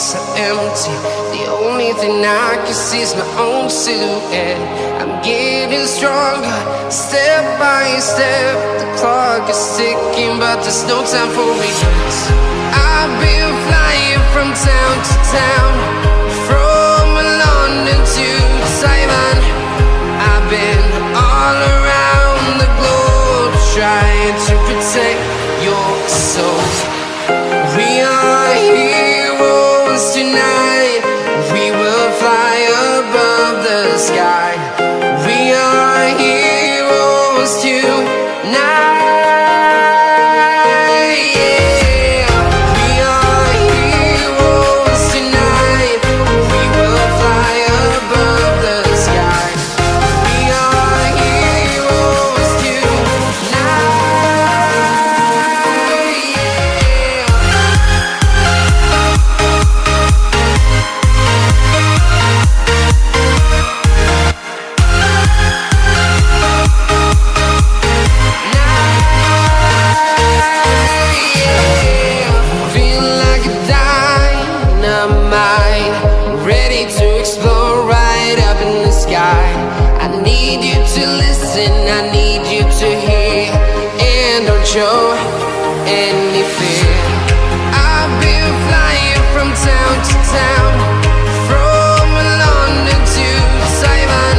so empty. The only thing I can see is my own silhouette. I'm getting stronger, step by step. The clock is ticking, but there's no time for regrets. I've been flying from town to town, from London to Taiwan. I've been all around the globe, trying to protect your soul. We are heroes tonight. We will fly above the sky. We are heroes tonight. I need you to hear and don't show any fear. I've been flying from town to town, from London to Taiwan.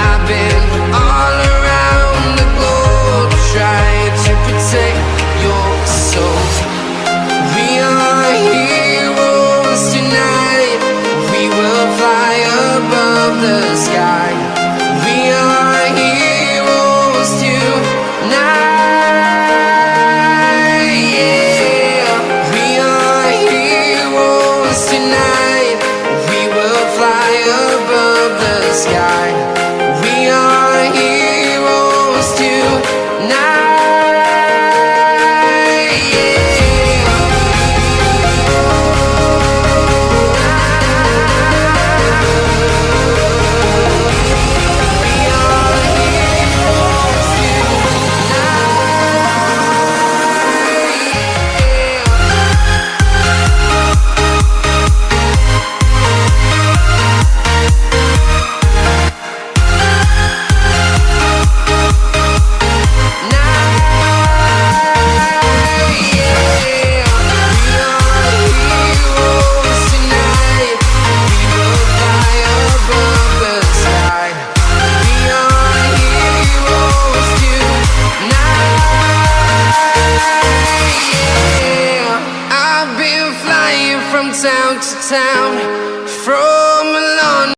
I've been all around the globe, trying to protect your soul. We are heroes tonight. We will fly above the sky. We are heroes tonight. Yeah. We are heroes tonight. We will fly above the sky. We are heroes tonight. From town to town, from London